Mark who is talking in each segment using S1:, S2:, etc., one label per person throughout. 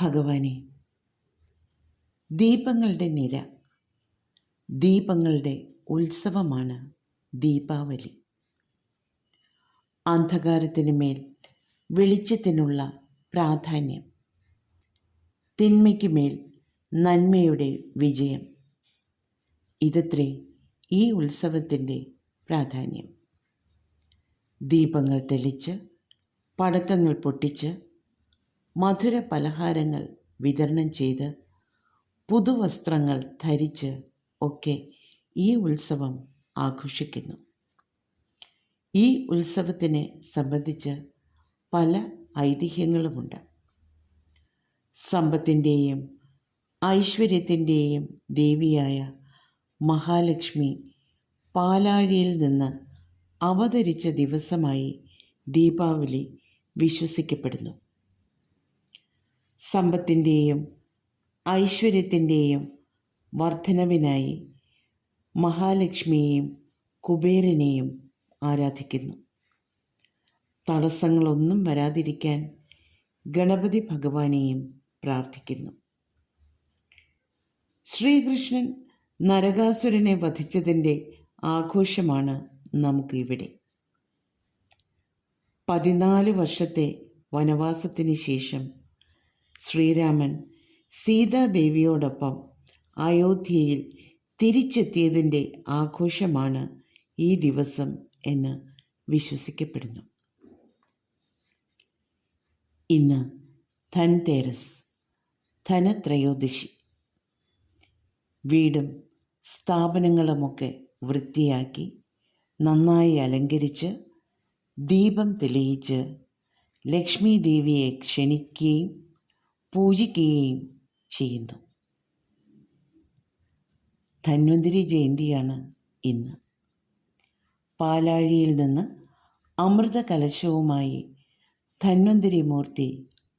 S1: ഭഗവാനെ, ദീപങ്ങളുടെ നിര, ദീപങ്ങളുടെ ഉത്സവമാണ് ദീപാവലി. അന്ധകാരത്തിന് മേൽ വെളിച്ചത്തിനുള്ള പ്രാധാന്യം, തിന്മയ്ക്ക് മേൽ നന്മയുടെ വിജയം, ഇതത്രേ ഈ ഉത്സവത്തിൻ്റെ പ്രാധാന്യം. ദീപങ്ങൾ തെളിച്ച്, പടക്കങ്ങൾ പൊട്ടിച്ച്, മധുര പലഹാരങ്ങൾ വിതരണം ചെയ്ത്, പുതുവസ്ത്രങ്ങൾ ധരിച്ച് ഒക്കെ ഈ ഉത്സവം ആഘോഷിക്കുന്നു. ഈ ഉത്സവത്തിനെ സംബന്ധിച്ച് പല ഐതിഹ്യങ്ങളുമുണ്ട്. സമ്പത്തിൻ്റെയും ഐശ്വര്യത്തിൻ്റെയും ദേവിയായ മഹാലക്ഷ്മി പാലാഴിയിൽ നിന്ന് അവതരിച്ച ദിവസമായി ദീപാവലി വിശ്വസിക്കപ്പെടുന്നു. സമ്പത്തിൻ്റെയും ഐശ്വര്യത്തിൻ്റെയും വർധനവിനായി മഹാലക്ഷ്മിയെയും കുബേരനെയും ആരാധിക്കുന്നു. തടസ്സങ്ങളൊന്നും വരാതിരിക്കാൻ ഗണപതി ഭഗവാനെയും പ്രാർത്ഥിക്കുന്നു. ശ്രീകൃഷ്ണൻ നരകാസുരനെ വധിച്ചതിൻ്റെ ആഘോഷമാണ് നമുക്കിവിടെ. 14 വർഷത്തെ വനവാസത്തിന് ശേഷം ശ്രീരാമൻ സീതാദേവിയോടൊപ്പം അയോധ്യയിൽ തിരിച്ചെത്തിയതിൻ്റെ ആഘോഷമാണ് ഈ ദിവസം എന്ന് വിശ്വസിക്കപ്പെടുന്നു. ഇന്ന് ധൻതേരസ്, ധനത്രയോദശി. വീടും സ്ഥാപനങ്ങളുമൊക്കെ വൃത്തിയാക്കി നന്നായി അലങ്കരിച്ച് ദീപം തെളിയിച്ച് ലക്ഷ്മി ദേവിയെ ക്ഷണിക്കുകയും പൂജിക്കുകയും ചെയ്യുന്നു. ധന്വന്തരി ജയന്തിയാണ് ഇന്ന്. പാലാഴിയിൽ നിന്ന് അമൃത കലശവുമായി ധന്വന്തരി മൂർത്തി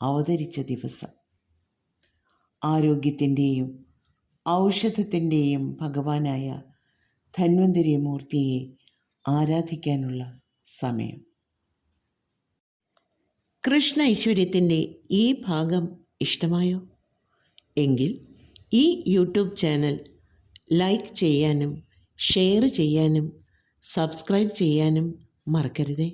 S1: അവതരിച്ച ദിവസം. ആരോഗ്യത്തിൻ്റെയും ഔഷധത്തിൻ്റെയും ഭഗവാനായ ധന്വന്തരി മൂർത്തിയെ ആരാധിക്കാനുള്ള സമയം. കൃഷ്ണ ഐശ്വര്യത്തിൻ്റെ ഈ ഭാഗം ഇഷ്ടമായോ? എങ്കിൽ ഈ യൂട്യൂബ് ചാനൽ ലൈക്ക് ചെയ്യാനും ഷെയർ ചെയ്യാനും സബ്സ്ക്രൈബ് ചെയ്യാനും മറക്കരുതേ.